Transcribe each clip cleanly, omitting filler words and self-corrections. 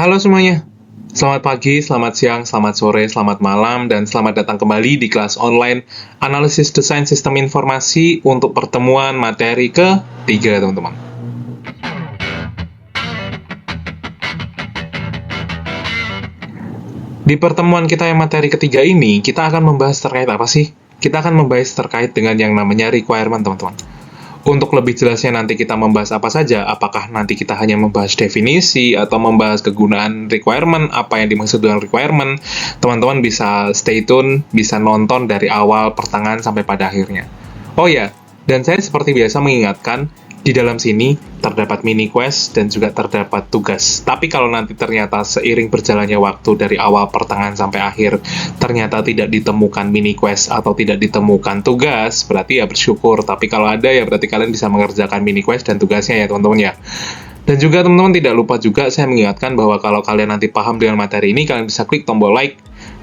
Halo semuanya, selamat pagi, selamat siang, selamat sore, selamat malam, dan selamat datang kembali di kelas online Analisis Desain Sistem Informasi untuk pertemuan materi ketiga, teman-teman. Di pertemuan kita yang materi ketiga ini, kita akan membahas terkait apa sih? Kita akan membahas terkait dengan yang namanya requirement, teman-teman. Untuk lebih jelasnya nanti kita membahas apa saja, apakah nanti kita hanya membahas definisi atau membahas kegunaan requirement, apa yang dimaksud dengan requirement, teman-teman bisa stay tune, bisa nonton dari awal, pertengahan, sampai pada akhirnya. Oh ya, dan saya seperti biasa mengingatkan, di dalam sini terdapat mini quest dan juga terdapat tugas. Tapi kalau nanti ternyata seiring berjalannya waktu dari awal, pertengahan, sampai akhir, ternyata tidak ditemukan mini quest atau tidak ditemukan tugas, berarti ya bersyukur. Tapi kalau ada ya berarti kalian bisa mengerjakan mini quest dan tugasnya ya teman-teman ya. Dan juga teman-teman tidak lupa juga saya mengingatkan bahwa kalau kalian nanti paham dengan materi ini, kalian bisa klik tombol like.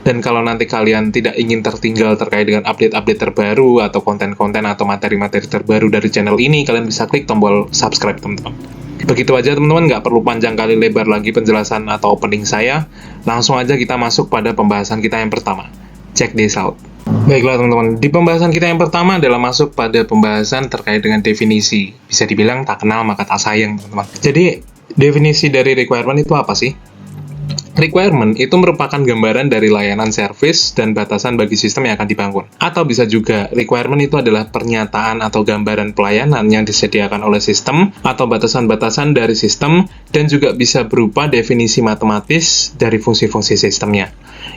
Dan kalau nanti kalian tidak ingin tertinggal terkait dengan update-update terbaru atau konten-konten atau materi-materi terbaru dari channel ini, kalian bisa klik tombol subscribe, teman-teman. Begitu aja, teman-teman, nggak perlu panjang kali lebar lagi penjelasan atau opening saya. Langsung aja kita masuk pada pembahasan kita yang pertama. Check this out. Baiklah, teman-teman. Di pembahasan kita yang pertama adalah masuk pada pembahasan terkait dengan definisi. Bisa dibilang tak kenal maka tak sayang, teman-teman. Jadi, definisi dari requirement itu apa sih? Requirement itu merupakan gambaran dari layanan service dan batasan bagi sistem yang akan dibangun. Atau bisa juga, requirement itu adalah pernyataan atau gambaran pelayanan yang disediakan oleh sistem atau batasan-batasan dari sistem, dan juga bisa berupa definisi matematis dari fungsi-fungsi sistemnya.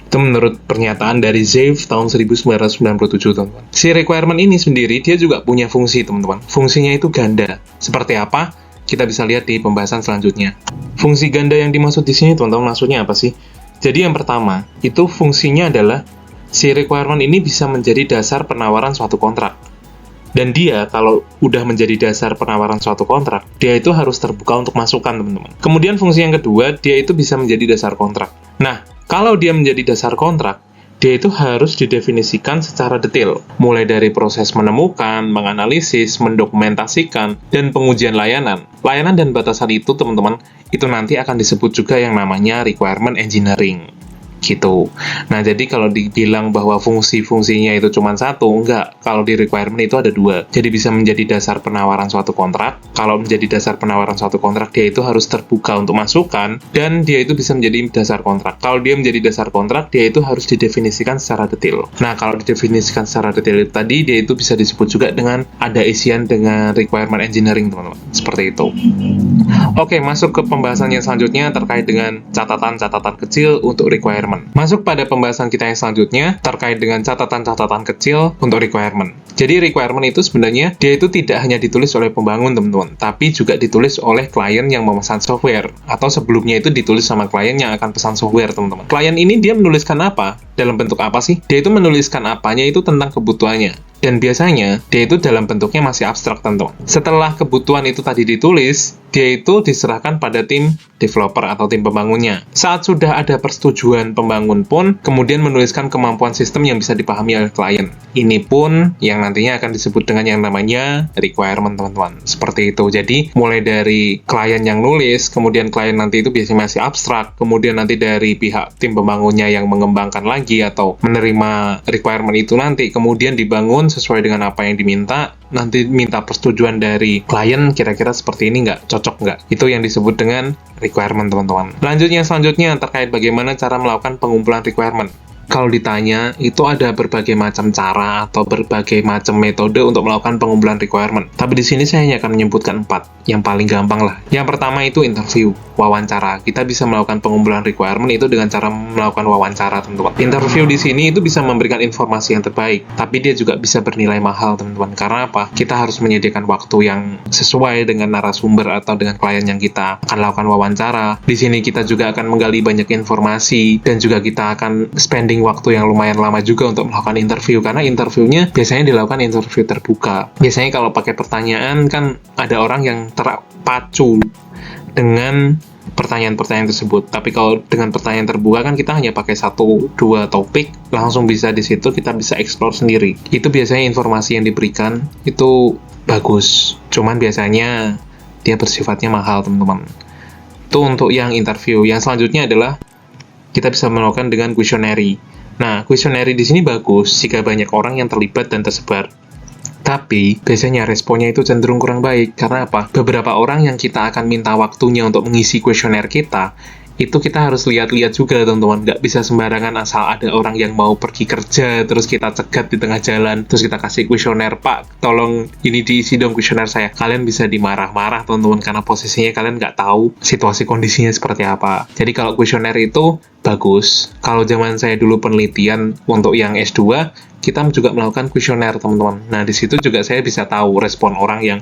Itu menurut pernyataan dari Zeev tahun 1997, teman-teman. Si requirement ini sendiri, dia juga punya fungsi, teman-teman. Fungsinya itu ganda. Seperti apa? Kita bisa lihat di pembahasan selanjutnya. Fungsi ganda yang dimaksud di sini, teman-teman, maksudnya apa sih? Jadi yang pertama, itu fungsinya adalah si requirement ini bisa menjadi dasar penawaran suatu kontrak. Dan dia, kalau udah menjadi dasar penawaran suatu kontrak, dia itu harus terbuka untuk masukan, teman-teman. Kemudian fungsi yang kedua, dia itu bisa menjadi dasar kontrak. Nah, kalau dia menjadi dasar kontrak, dia itu harus didefinisikan secara detail, mulai dari proses menemukan, menganalisis, mendokumentasikan, dan pengujian layanan. Layanan dan batasan itu, teman-teman, itu nanti akan disebut juga yang namanya requirement engineering. Gitu. Nah, jadi kalau dibilang bahwa fungsi-fungsinya itu cuma satu, enggak. Kalau di requirement itu ada dua. Jadi bisa menjadi dasar penawaran suatu kontrak. Kalau menjadi dasar penawaran suatu kontrak, dia itu harus terbuka untuk masukan, dan dia itu bisa menjadi dasar kontrak. Kalau dia menjadi dasar kontrak, dia itu harus didefinisikan secara detail. Nah, kalau didefinisikan secara detail tadi, dia itu bisa disebut juga dengan ada isian dengan requirement engineering, teman-teman. Seperti itu. Oke, masuk ke pembahasan yang selanjutnya terkait dengan catatan-catatan kecil untuk requirement. Masuk pada pembahasan kita yang selanjutnya terkait dengan catatan-catatan kecil untuk requirement. Jadi requirement itu sebenarnya dia itu tidak hanya ditulis oleh pembangun, teman-teman, tapi juga ditulis oleh klien yang memesan software, atau sebelumnya itu ditulis sama klien yang akan pesan software, teman-teman. Klien ini dia menuliskan apa? Dalam bentuk apa sih? Dia itu menuliskan apanya itu tentang kebutuhannya. Dan biasanya, dia itu dalam bentuknya masih abstrak, teman-teman. Setelah kebutuhan itu tadi ditulis, dia itu diserahkan pada tim developer atau tim pembangunnya. Saat sudah ada persetujuan pembangun pun, kemudian menuliskan kemampuan sistem yang bisa dipahami oleh klien. Ini pun yang nantinya akan disebut dengan yang namanya requirement, teman-teman. Seperti itu. Jadi, mulai dari klien yang nulis, kemudian klien nanti itu biasanya masih abstrak, kemudian nanti dari pihak tim pembangunnya yang mengembangkan lagi atau menerima requirement itu nanti, kemudian dibangun sesuai dengan apa yang diminta, nanti minta persetujuan dari klien, kira-kira seperti ini nggak, cocok nggak? Itu yang disebut dengan requirement, teman-teman. Selanjutnya terkait bagaimana cara melakukan pengumpulan requirement. Kalau ditanya, itu ada berbagai macam cara atau berbagai macam metode untuk melakukan pengumpulan requirement. Tapi di sini saya hanya akan menyebutkan 4, yang paling gampang lah. Yang pertama itu interview, wawancara. Kita bisa melakukan pengumpulan requirement itu dengan cara melakukan wawancara, teman-teman. Interview di sini itu bisa memberikan informasi yang terbaik, tapi dia juga bisa bernilai mahal, teman-teman. Karena apa? Kita harus menyediakan waktu yang sesuai dengan narasumber atau dengan klien yang kita akan lakukan wawancara. Di sini kita juga akan menggali banyak informasi, dan juga kita akan spending waktu yang lumayan lama juga untuk melakukan interview, karena interviewnya biasanya dilakukan interview terbuka. Biasanya kalau pakai pertanyaan kan ada orang yang terpacu dengan pertanyaan-pertanyaan tersebut. Tapi kalau dengan pertanyaan terbuka kan kita hanya pakai 1-2 topik, langsung bisa di situ kita bisa explore sendiri. Itu biasanya informasi yang diberikan itu bagus. Cuman biasanya dia bersifatnya mahal, teman-teman. Itu untuk yang interview. Yang selanjutnya adalah kita bisa melakukan dengan kuesioner. Nah, kuesioner di sini bagus jika banyak orang yang terlibat dan tersebar. Tapi, biasanya responnya itu cenderung kurang baik. Karena apa? Beberapa orang yang kita akan minta waktunya untuk mengisi kuesioner kita, itu kita harus lihat-lihat juga, teman-teman. Nggak bisa sembarangan asal ada orang yang mau pergi kerja, terus kita cegat di tengah jalan, terus kita kasih kuesioner, Pak, tolong ini diisi dong kuesioner saya. Kalian bisa dimarah-marah, teman-teman, karena posisinya kalian nggak tahu situasi kondisinya seperti apa. Jadi kalau kuesioner itu bagus. Kalau zaman saya dulu penelitian untuk yang S2, kita juga melakukan kuesioner, teman-teman. Nah, di situ juga saya bisa tahu respon orang yang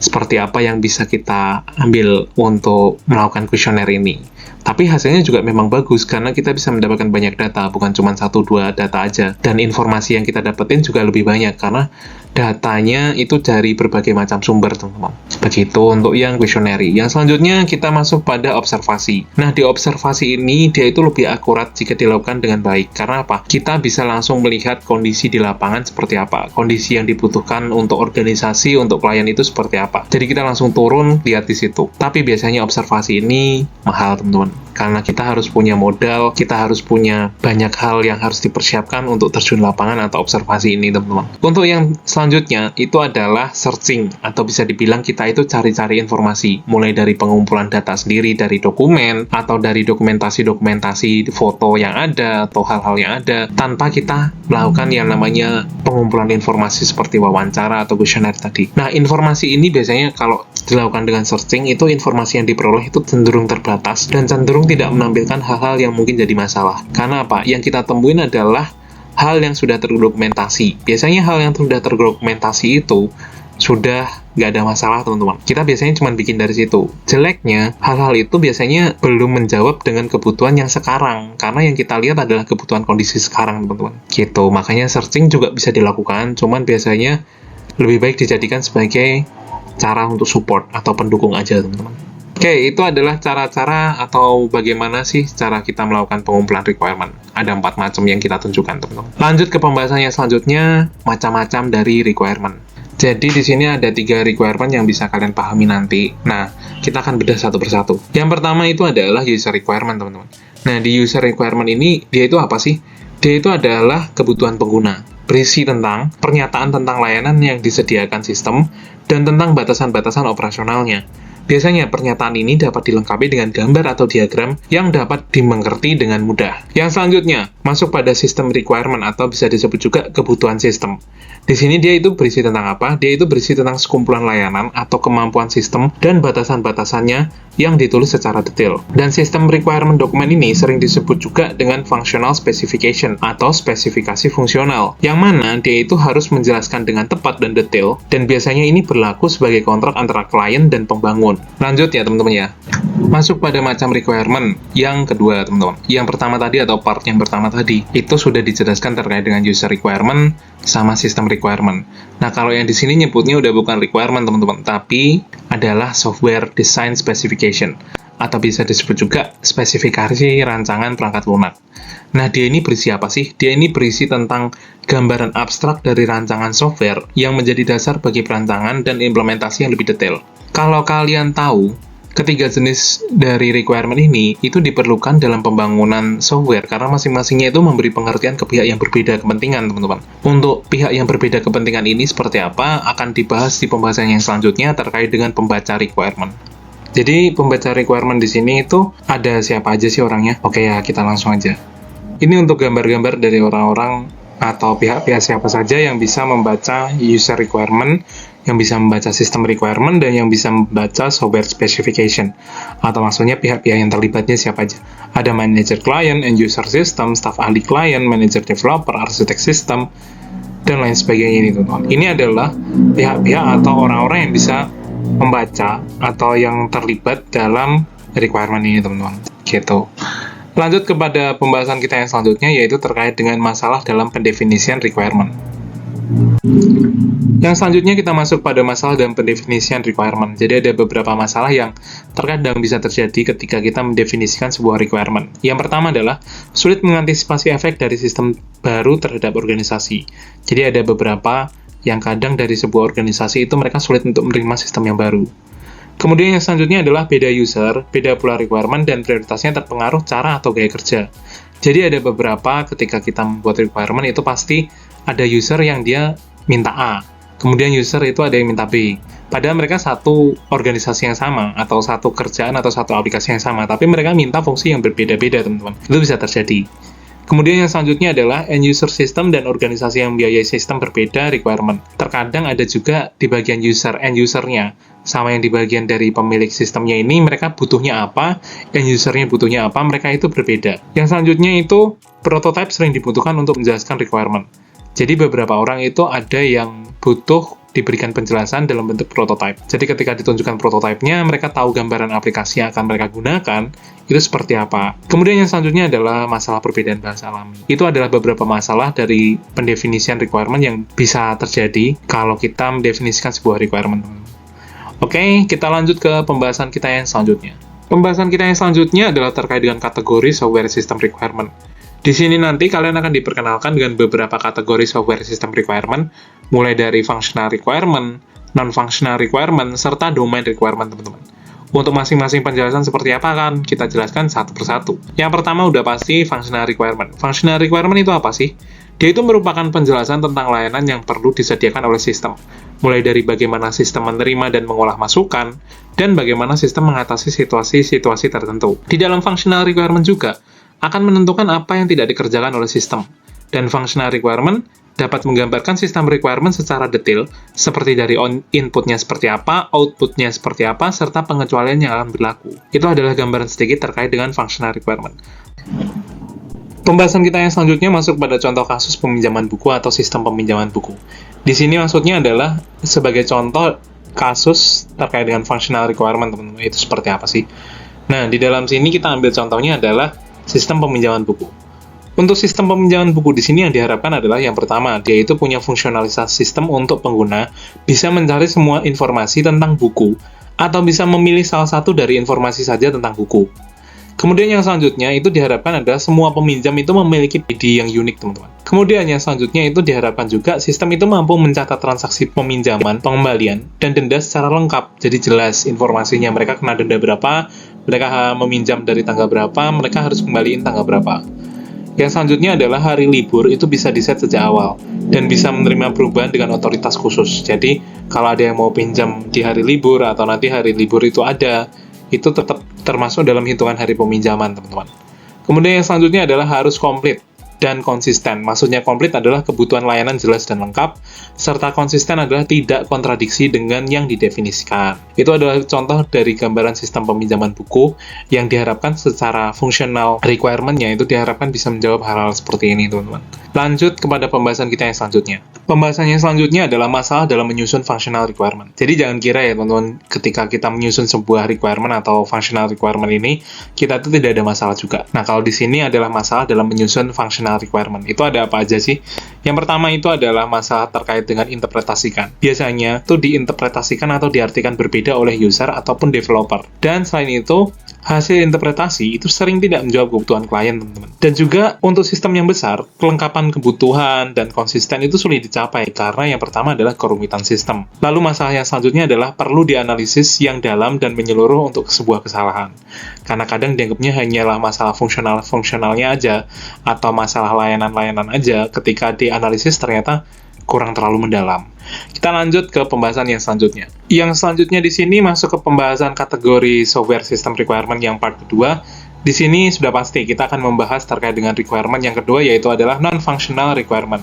seperti apa yang bisa kita ambil untuk melakukan kuesioner ini. Tapi hasilnya juga memang bagus, karena kita bisa mendapatkan banyak data, bukan cuma 1-2 data aja. Dan informasi yang kita dapetin juga lebih banyak, karena datanya itu dari berbagai macam sumber, teman-teman. Begitu untuk yang kuesioner. Yang selanjutnya, kita masuk pada observasi. Nah, di observasi ini, dia itu lebih akurat jika dilakukan dengan baik. Karena apa? Kita bisa langsung melihat kondisi di lapangan seperti apa, kondisi yang dibutuhkan untuk organisasi, untuk klien itu seperti apa. Jadi kita langsung turun, lihat di situ. Tapi biasanya observasi ini mahal, teman-teman. Karena kita harus punya modal, kita harus punya banyak hal yang harus dipersiapkan untuk terjun lapangan atau observasi ini, teman-teman. Untuk yang selanjutnya, itu adalah searching, atau bisa dibilang kita itu cari-cari informasi, mulai dari pengumpulan data sendiri, dari dokumen, atau dari dokumentasi-dokumentasi foto yang ada, atau hal-hal yang ada, tanpa kita melakukan yang namanya pengumpulan informasi seperti wawancara atau kuesioner tadi. Nah, informasi ini biasanya kalau dilakukan dengan searching, itu informasi yang diperoleh itu cenderung terbatas, dan cenderung tidak menampilkan hal-hal yang mungkin jadi masalah. Karena apa? Yang kita temuin adalah hal yang sudah terdokumentasi. Biasanya hal yang sudah terdokumentasi itu sudah nggak ada masalah, teman-teman. Kita biasanya cuma bikin dari situ. Jeleknya, hal-hal itu biasanya belum menjawab dengan kebutuhan yang sekarang, karena yang kita lihat adalah kebutuhan kondisi sekarang, teman-teman. Gitu. Makanya searching juga bisa dilakukan, cuman biasanya lebih baik dijadikan sebagai cara untuk support atau pendukung aja, teman-teman. Oke, itu adalah cara-cara atau bagaimana sih cara kita melakukan pengumpulan requirement. Ada 4 macam yang kita tunjukkan, teman-teman. Lanjut ke pembahasannya selanjutnya, macam-macam dari requirement. Jadi di sini ada 3 requirement yang bisa kalian pahami nanti. Nah, kita akan bedah satu persatu. Yang pertama itu adalah user requirement, teman-teman. Nah, di user requirement ini, dia itu apa sih? Dia itu adalah kebutuhan pengguna. Berisi tentang pernyataan tentang layanan yang disediakan sistem dan tentang batasan-batasan operasionalnya. Biasanya pernyataan ini dapat dilengkapi dengan gambar atau diagram yang dapat dimengerti dengan mudah. Yang selanjutnya, masuk pada sistem requirement atau bisa disebut juga kebutuhan sistem. Di sini dia itu berisi tentang apa? Dia itu berisi tentang sekumpulan layanan atau kemampuan sistem dan batasan-batasannya yang ditulis secara detail. Dan sistem requirement dokumen ini sering disebut juga dengan functional specification atau spesifikasi fungsional, yang mana dia itu harus menjelaskan dengan tepat dan detail, dan biasanya ini berlaku sebagai kontrak antara klien dan pembangun. Lanjut ya, teman-teman ya. Masuk pada macam requirement yang kedua, teman-teman. Yang pertama tadi atau part yang pertama tadi, itu sudah dijelaskan terkait dengan user requirement sama sistem requirement. Nah, kalau yang di sini nyebutnya udah bukan requirement, teman-teman, tapi adalah software design specification, atau bisa disebut juga spesifikasi rancangan perangkat lunak. Nah, dia ini berisi apa sih? Dia ini berisi tentang gambaran abstrak dari rancangan software yang menjadi dasar bagi perancangan dan implementasi yang lebih detail. Kalau kalian tahu, ketiga jenis dari requirement ini itu diperlukan dalam pembangunan software karena masing-masingnya itu memberi pengertian ke pihak yang berbeda kepentingan, teman-teman. Untuk pihak yang berbeda kepentingan ini seperti apa akan dibahas di pembahasan yang selanjutnya terkait dengan pembaca requirement. Jadi pembaca requirement di sini itu ada siapa aja sih orangnya? Oke ya, kita langsung aja. Ini untuk gambar-gambar dari orang-orang atau pihak-pihak siapa saja yang bisa membaca user requirement, yang bisa membaca sistem requirement, dan yang bisa membaca software specification. Atau maksudnya pihak-pihak yang terlibatnya siapa aja. Ada manager client, end user system, staff ahli client, manager developer, arsitek sistem, dan lain sebagainya ini, teman-teman. Ini adalah pihak-pihak atau orang-orang yang bisa membaca atau yang terlibat dalam requirement ini, teman-teman. Gitu. Lanjut kepada pembahasan kita yang selanjutnya, yaitu terkait dengan masalah dalam pendefinisian requirement. Yang selanjutnya kita masuk pada masalah dalam pendefinisian requirement. Jadi ada beberapa masalah yang terkadang bisa terjadi ketika kita mendefinisikan sebuah requirement. Yang pertama adalah sulit mengantisipasi efek dari sistem baru terhadap organisasi. Jadi ada beberapa yang kadang dari sebuah organisasi itu mereka sulit untuk menerima sistem yang baru. Kemudian yang selanjutnya adalah beda user, beda pula requirement, dan prioritasnya terpengaruh cara atau gaya kerja. Jadi ada beberapa ketika kita membuat requirement itu pasti ada user yang dia minta A, kemudian user itu ada yang minta B. Padahal mereka satu organisasi yang sama, atau satu kerjaan, atau satu aplikasi yang sama, tapi mereka minta fungsi yang berbeda-beda, teman-teman. Itu bisa terjadi. Kemudian yang selanjutnya adalah end user system dan organisasi yang membiayai sistem berbeda requirement. Terkadang ada juga di bagian user, end usernya, sama yang di bagian dari pemilik sistemnya ini, mereka butuhnya apa, end usernya butuhnya apa, mereka itu berbeda. Yang selanjutnya itu, prototype sering dibutuhkan untuk menjelaskan requirement. Jadi beberapa orang itu ada yang butuh diberikan penjelasan dalam bentuk prototype. Jadi ketika ditunjukkan prototipenya, mereka tahu gambaran aplikasi yang akan mereka gunakan, itu seperti apa. Kemudian yang selanjutnya adalah masalah perbedaan bahasa alami. Itu adalah beberapa masalah dari pendefinisian requirement yang bisa terjadi kalau kita mendefinisikan sebuah requirement. Oke, kita lanjut ke pembahasan kita yang selanjutnya. Pembahasan kita yang selanjutnya adalah terkait dengan kategori software system requirement. Di sini nanti kalian akan diperkenalkan dengan beberapa kategori software system requirement, mulai dari functional requirement, non-functional requirement, serta domain requirement, teman-teman. Untuk masing-masing penjelasan seperti apa kan kita jelaskan satu persatu. Yang pertama udah pasti functional requirement. Functional requirement itu apa sih? Dia itu merupakan penjelasan tentang layanan yang perlu disediakan oleh sistem. Mulai dari bagaimana sistem menerima dan mengolah masukan, dan bagaimana sistem mengatasi situasi-situasi tertentu. Di dalam functional requirement juga, akan menentukan apa yang tidak dikerjakan oleh sistem. Dan functional requirement dapat menggambarkan sistem requirement secara detail, seperti dari inputnya seperti apa, outputnya seperti apa, serta pengecualian yang akan berlaku. Itu adalah gambaran sedikit terkait dengan functional requirement. Pembahasan kita yang selanjutnya masuk pada contoh kasus peminjaman buku atau sistem peminjaman buku. Di sini maksudnya adalah sebagai contoh kasus terkait dengan functional requirement, teman-teman. Itu seperti apa sih? Nah, di dalam sini kita ambil contohnya adalah sistem peminjaman buku. Untuk sistem peminjaman buku di sini yang diharapkan adalah yang pertama, dia itu punya fungsionalitas sistem untuk pengguna bisa mencari semua informasi tentang buku atau bisa memilih salah satu dari informasi saja tentang buku. Kemudian yang selanjutnya itu diharapkan adalah semua peminjam itu memiliki ID yang unik, teman-teman. Kemudian yang selanjutnya itu diharapkan juga sistem itu mampu mencatat transaksi peminjaman, pengembalian, dan denda secara lengkap. Jadi jelas informasinya, mereka kena denda berapa, mereka meminjam dari tanggal berapa, mereka harus kembaliin tanggal berapa. Yang selanjutnya adalah hari libur itu bisa diset sejak awal dan bisa menerima perubahan dengan otoritas khusus. Jadi kalau ada yang mau pinjam di hari libur atau nanti hari libur itu ada, itu tetap termasuk dalam hitungan hari peminjaman, teman-teman. Kemudian yang selanjutnya adalah harus komplit dan konsisten. Maksudnya komplit adalah kebutuhan layanan jelas dan lengkap, serta konsisten adalah tidak kontradiksi dengan yang didefinisikan. Itu adalah contoh dari gambaran sistem peminjaman buku yang diharapkan secara fungsional requirement-nya itu diharapkan bisa menjawab hal-hal seperti ini, teman-teman. Lanjut kepada pembahasan kita yang selanjutnya. Pembahasan yang selanjutnya adalah masalah dalam menyusun functional requirement. Jadi jangan kira ya, teman-teman, ketika kita menyusun sebuah requirement atau functional requirement ini, kita itu tidak ada masalah juga. Nah, kalau di sini adalah masalah dalam menyusun functional requirement. Itu ada apa aja sih? Yang pertama itu adalah masalah terkait dengan interpretasikan. Biasanya itu diinterpretasikan atau diartikan berbeda oleh user ataupun developer. Dan selain itu, hasil interpretasi itu sering tidak menjawab kebutuhan klien, teman-teman. Dan juga untuk sistem yang besar, kelengkapan kebutuhan dan konsisten itu sulit dicapai karena yang pertama adalah kerumitan sistem. Lalu masalah yang selanjutnya adalah perlu dianalisis yang dalam dan menyeluruh untuk sebuah kesalahan. Karena kadang dianggapnya hanyalah masalah fungsionalnya aja atau masalah layanan-layanan aja, ketika dianalisis ternyata kurang terlalu mendalam. Kita lanjut ke pembahasan yang selanjutnya. Yang selanjutnya di sini masuk ke pembahasan kategori software system requirement yang part kedua. Di sini sudah pasti kita akan membahas terkait dengan requirement yang kedua, yaitu adalah non-functional requirement.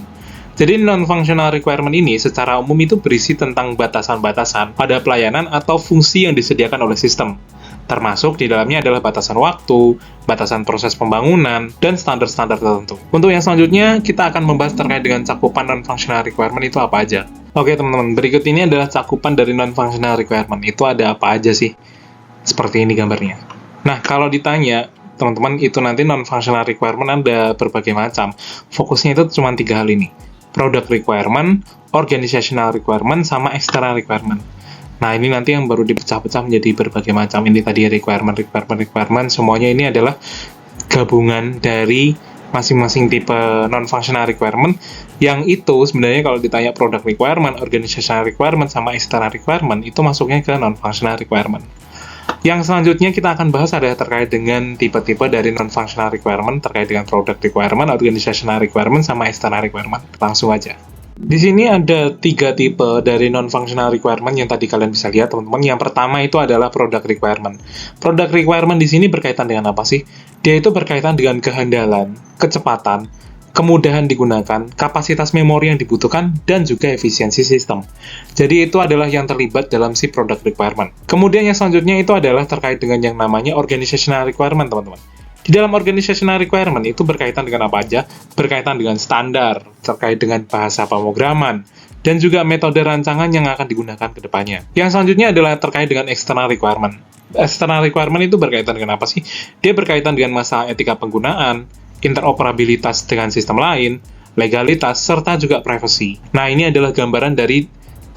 Jadi non-functional requirement ini secara umum itu berisi tentang batasan-batasan pada pelayanan atau fungsi yang disediakan oleh sistem. Termasuk di dalamnya adalah batasan waktu, batasan proses pembangunan, dan standar-standar tertentu. Untuk yang selanjutnya, kita akan membahas terkait dengan cakupan non-functional requirement itu apa aja. Oke teman-teman, berikut ini adalah cakupan dari non-functional requirement. Itu ada apa aja sih? Seperti ini gambarnya. Nah, kalau ditanya, teman-teman, itu nanti non-functional requirement ada berbagai macam. Fokusnya itu cuma 3 hal ini. Product requirement, organizational requirement, sama external requirement. Nah, ini nanti yang baru dipecah-pecah menjadi berbagai macam. Ini tadi requirement, semuanya ini adalah gabungan dari masing-masing tipe non-functional requirement Yang itu sebenarnya kalau ditanya product requirement, organizational requirement, sama external requirement, itu masuknya ke non-functional requirement. Yang selanjutnya kita akan bahas adalah terkait dengan tipe-tipe dari non-functional requirement, terkait dengan product requirement, organizational requirement, sama external requirement. Langsung aja. Di sini ada 3 tipe dari non-functional requirement yang tadi kalian bisa lihat, teman-teman. Yang pertama itu adalah product requirement. Product requirement di sini berkaitan dengan apa sih? Dia itu berkaitan dengan kehandalan, kecepatan, kemudahan digunakan, kapasitas memori yang dibutuhkan, dan juga efisiensi sistem. Jadi itu adalah yang terlibat dalam si product requirement. Kemudian yang selanjutnya itu adalah terkait dengan yang namanya organizational requirement, teman-teman. Di dalam organizational requirement itu berkaitan dengan apa aja? Berkaitan dengan standar, terkait dengan bahasa pemrograman, dan juga metode rancangan yang akan digunakan ke depannya. Yang selanjutnya adalah terkait dengan external requirement. External requirement itu berkaitan dengan apa sih? Dia berkaitan dengan masalah etika penggunaan, interoperabilitas dengan sistem lain, legalitas, serta juga privacy. Nah, ini adalah gambaran dari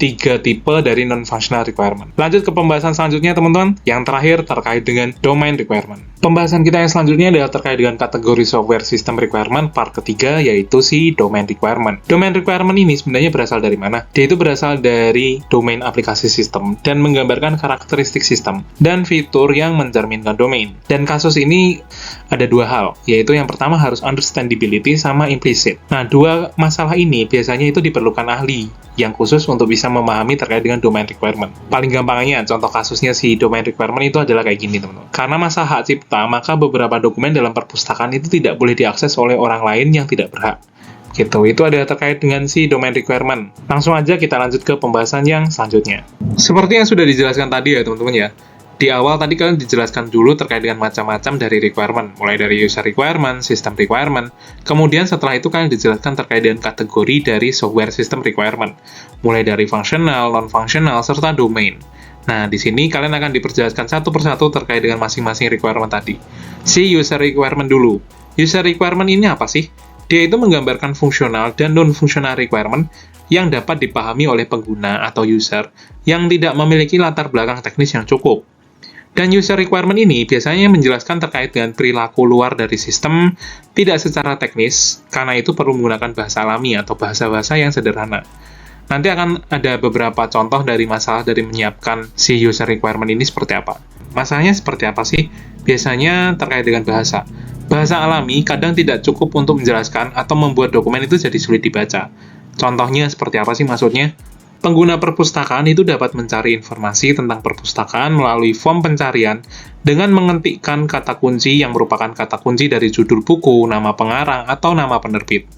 3 tipe dari non-functional requirement. Lanjut ke pembahasan selanjutnya, teman-teman. Yang terakhir terkait dengan domain requirement. Pembahasan kita yang selanjutnya adalah terkait dengan kategori software system requirement part ketiga, yaitu si domain requirement. Domain requirement ini sebenarnya berasal dari mana? Dia itu berasal dari domain aplikasi sistem dan menggambarkan karakteristik sistem dan fitur yang mencerminkan domain. Dan kasus ini ada 2 hal, yaitu yang pertama harus understandability sama implicit. Nah, 2 masalah ini biasanya itu diperlukan ahli yang khusus untuk bisa memahami terkait dengan domain requirement. Paling gampangnya, contoh kasusnya si domain requirement itu adalah kayak gini, teman-teman. Karena masalah hak cipta, maka beberapa dokumen dalam perpustakaan itu tidak boleh diakses oleh orang lain yang tidak berhak. Gitu, itu adalah terkait dengan si domain requirement. Langsung aja kita lanjut ke pembahasan yang selanjutnya. Seperti yang sudah dijelaskan tadi ya, teman-teman ya. Di awal tadi kalian dijelaskan dulu terkait dengan macam-macam dari requirement, mulai dari user requirement, system requirement, kemudian setelah itu kalian dijelaskan terkait dengan kategori dari software system requirement, mulai dari functional, non-functional, serta domain. Nah, di sini kalian akan diperjelaskan satu persatu terkait dengan masing-masing requirement tadi. Si user requirement dulu. User requirement ini apa sih? Dia itu menggambarkan fungsional dan non-functional requirement yang dapat dipahami oleh pengguna atau user yang tidak memiliki latar belakang teknis yang cukup. Dan user requirement ini biasanya menjelaskan terkait dengan perilaku luar dari sistem, tidak secara teknis, karena itu perlu menggunakan bahasa alami atau bahasa-bahasa yang sederhana. Nanti akan ada beberapa contoh dari masalah dari menyiapkan si user requirement ini seperti apa. Masalahnya seperti apa sih? Biasanya terkait dengan bahasa. Bahasa alami kadang tidak cukup untuk menjelaskan atau membuat dokumen itu jadi sulit dibaca. Contohnya seperti apa sih maksudnya? Pengguna perpustakaan itu dapat mencari informasi tentang perpustakaan melalui form pencarian dengan mengetikkan kata kunci yang merupakan kata kunci dari judul buku, nama pengarang, atau nama penerbit.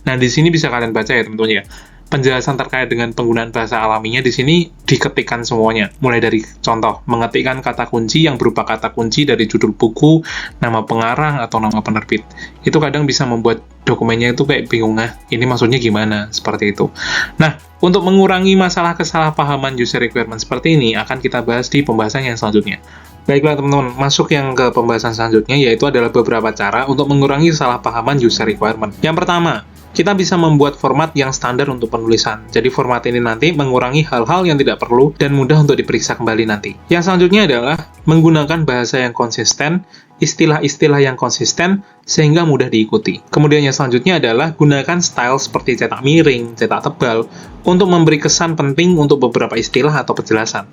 Nah, di sini bisa kalian baca ya, teman-teman ya. Penjelasan terkait dengan penggunaan bahasa alaminya di sini diketikkan semuanya. Mulai dari contoh, mengetikkan kata kunci yang berupa kata kunci dari judul buku, nama pengarang, atau nama penerbit. Itu kadang bisa membuat dokumennya itu kayak bingung, ini maksudnya gimana, seperti itu. Nah, untuk mengurangi masalah kesalahpahaman user requirement seperti ini, akan kita bahas di pembahasan yang selanjutnya. Baiklah teman-teman, masuk yang ke pembahasan selanjutnya, yaitu adalah beberapa cara untuk mengurangi kesalahpahaman user requirement. Yang pertama, kita bisa membuat format yang standar untuk penulisan. Jadi format ini nanti mengurangi hal-hal yang tidak perlu dan mudah untuk diperiksa kembali nanti. Yang selanjutnya adalah menggunakan bahasa yang konsisten, istilah-istilah yang konsisten, sehingga mudah diikuti. Kemudian yang selanjutnya adalah gunakan style seperti cetak miring, cetak tebal, untuk memberi kesan penting untuk beberapa istilah atau penjelasan.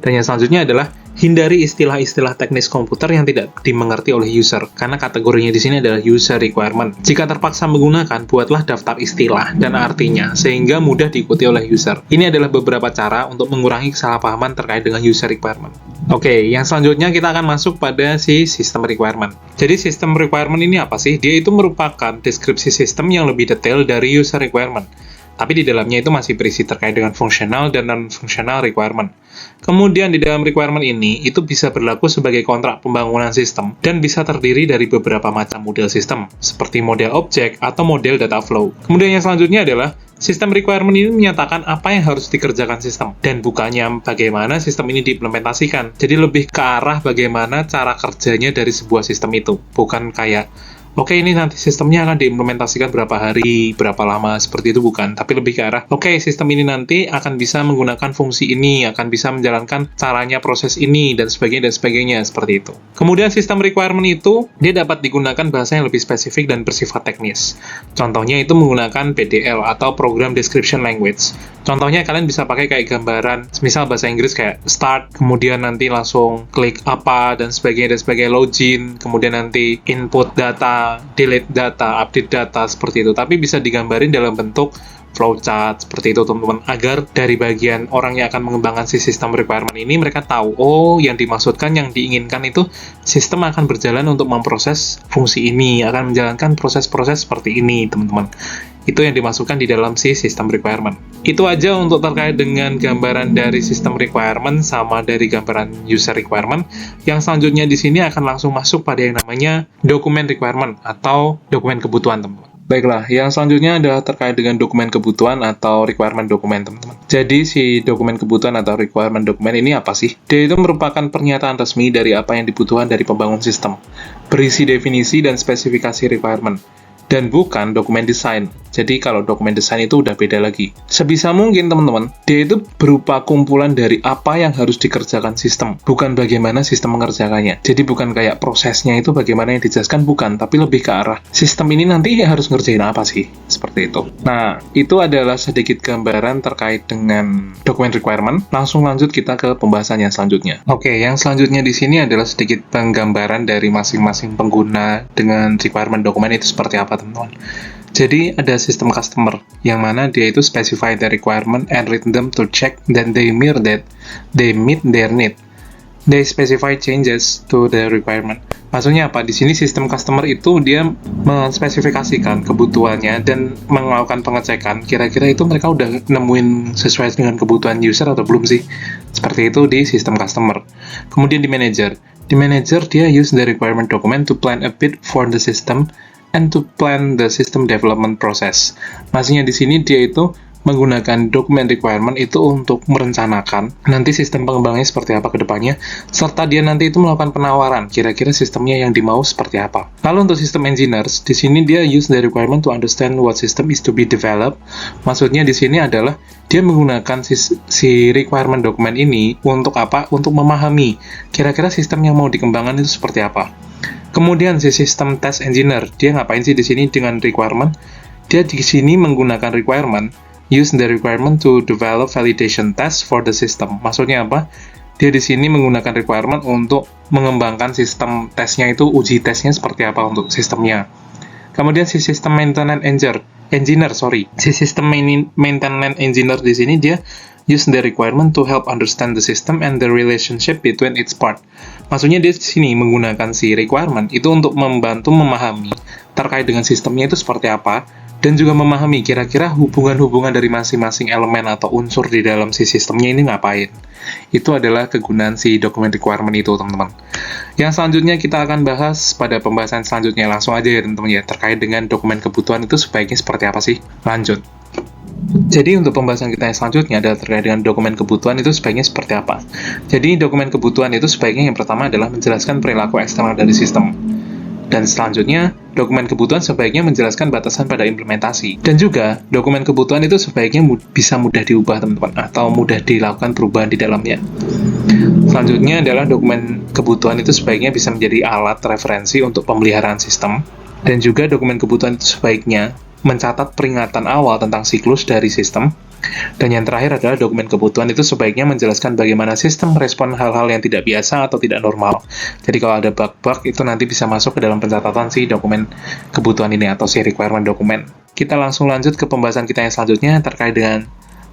Dan yang selanjutnya adalah hindari istilah-istilah teknis komputer yang tidak dimengerti oleh user, karena kategorinya di sini adalah user requirement. Jika terpaksa menggunakan, buatlah daftar istilah dan artinya, sehingga mudah diikuti oleh user. Ini adalah beberapa cara untuk mengurangi kesalahpahaman terkait dengan user requirement. Oke, yang selanjutnya kita akan masuk pada si system requirement. Jadi system requirement ini apa sih? Dia itu merupakan deskripsi sistem yang lebih detail dari user requirement. Tapi di dalamnya itu masih berisi terkait dengan functional dan non-functional requirement. Kemudian di dalam requirement ini, itu bisa berlaku sebagai kontrak pembangunan sistem dan bisa terdiri dari beberapa macam model sistem, seperti model objek atau model data flow. Kemudian yang selanjutnya adalah sistem requirement ini menyatakan apa yang harus dikerjakan sistem, dan bukannya bagaimana sistem ini diimplementasikan. Jadi lebih ke arah bagaimana cara kerjanya dari sebuah sistem itu, bukan kayak oke ini nanti sistemnya akan diimplementasikan berapa hari, berapa lama, seperti itu bukan. Tapi lebih ke arah, oke sistem ini nanti akan bisa menggunakan fungsi ini, akan bisa menjalankan caranya proses ini, dan sebagainya, seperti itu. Kemudian sistem requirement itu, dia dapat digunakan bahasa yang lebih spesifik dan bersifat teknis. Contohnya itu menggunakan PDL atau Program Description Language. Contohnya kalian bisa pakai kayak gambaran, misal bahasa Inggris kayak start, kemudian nanti langsung klik apa, dan sebagainya, login, kemudian nanti input data, delete data, update data, seperti itu. Tapi bisa digambarin dalam bentuk flowchart, seperti itu teman-teman, agar dari bagian orang yang akan mengembangkan si sistem requirement ini, mereka tahu, oh yang dimaksudkan, yang diinginkan itu sistem akan berjalan untuk memproses fungsi ini, akan menjalankan proses-proses seperti ini, teman-teman. Itu yang dimasukkan di dalam si sistem requirement. Itu aja untuk terkait dengan gambaran dari sistem requirement sama dari gambaran user requirement. Yang selanjutnya di sini akan langsung masuk pada yang namanya dokumen requirement atau dokumen kebutuhan, teman-teman. Baiklah, yang selanjutnya adalah terkait dengan dokumen kebutuhan atau requirement dokumen, teman-teman. Jadi, si dokumen kebutuhan atau requirement dokumen ini apa sih? Dia itu merupakan pernyataan resmi dari apa yang dibutuhkan dari pembangun sistem, berisi definisi dan spesifikasi requirement, dan bukan dokumen desain. Jadi kalau dokumen desain itu udah beda lagi. Sebisa mungkin teman-teman, dia itu berupa kumpulan dari apa yang harus dikerjakan sistem, bukan bagaimana sistem mengerjakannya. Jadi bukan kayak prosesnya itu bagaimana yang dijelaskan, bukan, tapi lebih ke arah sistem ini nanti harus ngerjain apa sih, seperti itu. Nah, itu adalah sedikit gambaran terkait dengan dokumen requirement. Langsung lanjut kita ke pembahasan yang selanjutnya. Oke, yang selanjutnya di sini adalah sedikit penggambaran dari masing-masing pengguna dengan requirement dokumen itu seperti apa, teman-teman. Jadi ada sistem customer yang mana dia itu specify the requirement and read them to check that they meet their need. They specify changes to the requirement. Maksudnya apa? Di sini sistem customer itu dia menspesifikasikan kebutuhannya dan melakukan pengecekan. Kira-kira itu mereka udah nemuin sesuai dengan kebutuhan user atau belum sih? Seperti itu di sistem customer. Kemudian di manager. Di manager dia use the requirement document to plan a bit for the system and to plan the system development process. Maksudnya di sini dia itu menggunakan dokumen requirement itu untuk merencanakan nanti sistem pengembangannya seperti apa ke depannya, serta dia nanti itu melakukan penawaran, kira-kira sistemnya yang dimau seperti apa. Lalu untuk sistem engineers, di sini dia use the requirement to understand what system is to be developed. Maksudnya di sini adalah dia menggunakan si requirement dokumen ini untuk apa? Untuk memahami kira-kira sistem yang mau dikembangkan itu seperti apa. Kemudian si sistem test engineer, dia ngapain sih di sini dengan requirement? Dia di sini menggunakan requirement, use the requirement to develop validation test for the system. Maksudnya apa? Dia di sini menggunakan requirement untuk mengembangkan sistem tesnya itu, uji tesnya seperti apa untuk sistemnya. Kemudian si sistem maintenance engineer, si sistem maintenance engineer di sini dia use the requirement to help understand the system and the relationship between its part. Maksudnya dia di sini menggunakan si requirement itu untuk membantu memahami terkait dengan sistemnya itu seperti apa, dan juga memahami kira-kira hubungan-hubungan dari masing-masing elemen atau unsur di dalam si sistemnya ini ngapain. Itu adalah kegunaan si dokumen requirement itu, teman-teman. Yang selanjutnya kita akan bahas pada pembahasan selanjutnya. Langsung aja ya, teman-teman ya, terkait dengan dokumen kebutuhan itu sebaiknya seperti apa sih? Lanjut. Jadi untuk pembahasan kita yang selanjutnya adalah terkait dengan dokumen kebutuhan itu sebaiknya seperti apa. Jadi dokumen kebutuhan itu sebaiknya yang pertama adalah menjelaskan perilaku eksternal dari sistem. Dan selanjutnya, dokumen kebutuhan sebaiknya menjelaskan batasan pada implementasi. Dan juga, dokumen kebutuhan itu sebaiknya bisa mudah diubah, teman-teman, atau mudah dilakukan perubahan di dalamnya. Selanjutnya adalah dokumen kebutuhan itu sebaiknya bisa menjadi alat referensi untuk pemeliharaan sistem. Dan juga dokumen kebutuhan itu sebaiknya mencatat peringatan awal tentang siklus dari sistem. Dan yang terakhir adalah dokumen kebutuhan itu sebaiknya menjelaskan bagaimana sistem merespon hal-hal yang tidak biasa atau tidak normal. Jadi kalau ada bug-bug itu nanti bisa masuk ke dalam pencatatan si dokumen kebutuhan ini atau si requirement dokumen. Kita langsung lanjut ke pembahasan kita yang selanjutnya terkait dengan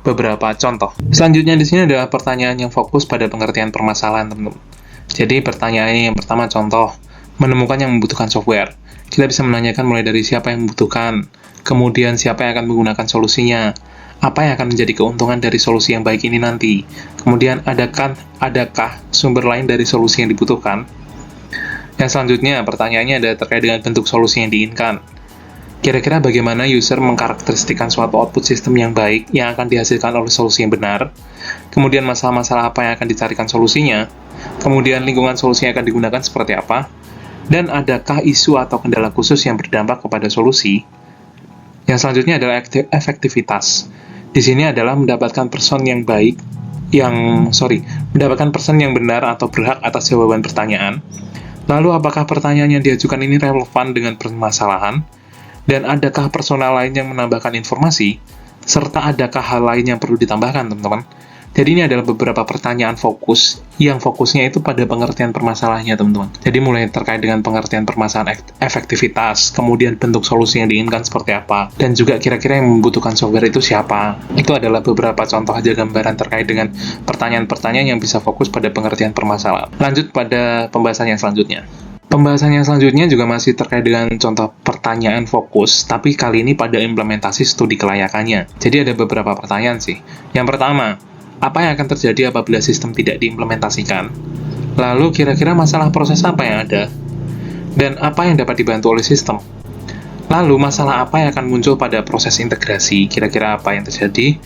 beberapa contoh. Selanjutnya di sini adalah pertanyaan yang fokus pada pengertian permasalahan, teman-teman. Jadi pertanyaan ini yang pertama contoh, menemukan yang membutuhkan software. Kita bisa menanyakan mulai dari siapa yang membutuhkan, kemudian siapa yang akan menggunakan solusinya, apa yang akan menjadi keuntungan dari solusi yang baik ini nanti, kemudian adakah sumber lain dari solusi yang dibutuhkan. Yang selanjutnya, pertanyaannya ada terkait dengan bentuk solusi yang diinginkan. Kira-kira bagaimana user mengkarakteristikkan suatu output sistem yang baik yang akan dihasilkan oleh solusi yang benar, kemudian masalah-masalah apa yang akan dicarikan solusinya, kemudian lingkungan solusi yang akan digunakan seperti apa, Dan adakah isu atau kendala khusus yang berdampak kepada solusi? Yang selanjutnya adalah efektivitas. Di sini adalah mendapatkan person yang baik, mendapatkan person yang benar atau berhak atas jawaban pertanyaan. Lalu apakah pertanyaan yang diajukan ini relevan dengan permasalahan? Dan adakah personal lain yang menambahkan informasi? Serta adakah hal lain yang perlu ditambahkan, teman-teman? Jadi ini adalah beberapa pertanyaan fokus, yang fokusnya itu pada pengertian permasalahannya, teman-teman. Jadi mulai terkait dengan pengertian permasalahan efektivitas, kemudian bentuk solusi yang diinginkan seperti apa, dan juga kira-kira yang membutuhkan software itu siapa. Itu adalah beberapa contoh aja gambaran terkait dengan pertanyaan-pertanyaan yang bisa fokus pada pengertian permasalahan. Lanjut pada pembahasan yang selanjutnya. Pembahasan yang selanjutnya juga masih terkait dengan contoh pertanyaan fokus, tapi kali ini pada implementasi studi kelayakannya. Jadi ada beberapa pertanyaan sih. Yang pertama, apa yang akan terjadi apabila sistem tidak diimplementasikan? Lalu kira-kira masalah proses apa yang ada? Dan apa yang dapat dibantu oleh sistem? Lalu masalah apa yang akan muncul pada proses integrasi? Kira-kira apa yang terjadi?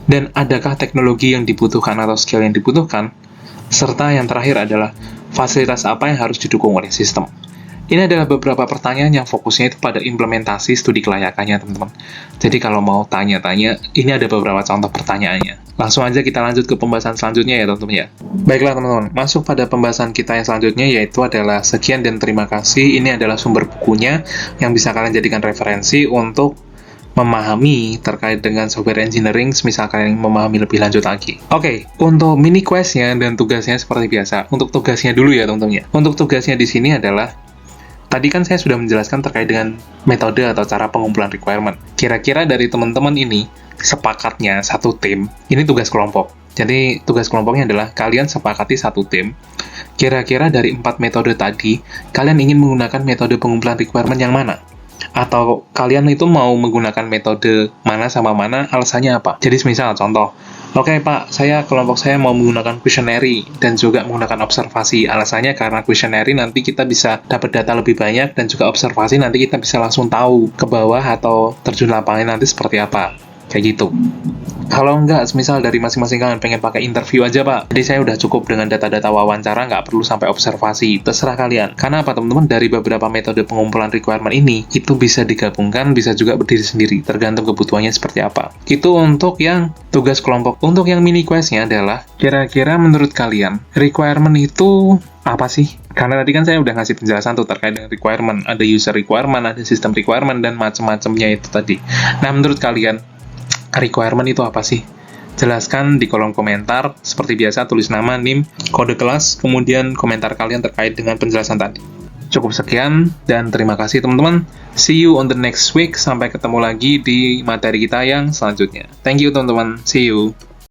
Dan adakah teknologi yang dibutuhkan atau skill yang dibutuhkan? Serta yang terakhir adalah fasilitas apa yang harus didukung oleh sistem? Ini adalah beberapa pertanyaan yang fokusnya itu pada implementasi studi kelayakannya, teman-teman. Jadi kalau mau tanya-tanya, ini ada beberapa contoh pertanyaannya. Langsung aja kita lanjut ke pembahasan selanjutnya ya, teman-teman ya. Baiklah, teman-teman. Masuk pada pembahasan kita yang selanjutnya, yaitu adalah sekian dan terima kasih. Ini adalah sumber bukunya yang bisa kalian jadikan referensi untuk memahami terkait dengan software engineering, misal kalian memahami lebih lanjut lagi. Oke, untuk mini quest-nya dan tugasnya seperti biasa. Untuk tugasnya dulu ya, teman-teman ya. Untuk tugasnya di sini adalah tadi kan saya sudah menjelaskan terkait dengan metode atau cara pengumpulan requirement. Kira-kira dari teman-teman ini, sepakatnya satu tim, ini tugas kelompok. Jadi, tugas kelompoknya adalah kalian sepakati satu tim. Kira-kira dari 4 metode tadi, kalian ingin menggunakan metode pengumpulan requirement yang mana? Atau kalian itu mau menggunakan metode mana sama mana, alasannya apa? Jadi, misal contoh, oke Pak, kelompok saya mau menggunakan questionnaire dan juga menggunakan observasi. Alasannya karena questionnaire nanti kita bisa dapat data lebih banyak dan juga observasi nanti kita bisa langsung tahu ke bawah atau terjun lapangan nanti seperti apa. Kayak gitu. Kalau enggak, misal dari masing-masing kalian pengen pakai interview aja Pak. Jadi saya udah cukup dengan data-data wawancara, nggak perlu sampai observasi. Terserah kalian. Karena apa teman-teman, dari beberapa metode pengumpulan requirement ini, itu bisa digabungkan, bisa juga berdiri sendiri, tergantung kebutuhannya seperti apa. Itu untuk yang tugas kelompok. Untuk yang mini quest-nya adalah, kira-kira menurut kalian, requirement itu apa sih? Karena tadi kan saya udah ngasih penjelasan tuh terkait dengan requirement. Ada user requirement, ada system requirement, dan macam-macamnya itu tadi. Nah, menurut kalian, requirement itu apa sih? Jelaskan di kolom komentar. Seperti biasa, tulis nama, NIM, kode kelas, kemudian komentar kalian terkait dengan penjelasan tadi. Cukup sekian, dan terima kasih teman-teman. See you on the next week. Sampai ketemu lagi di materi kita yang selanjutnya. Thank you teman-teman. See you.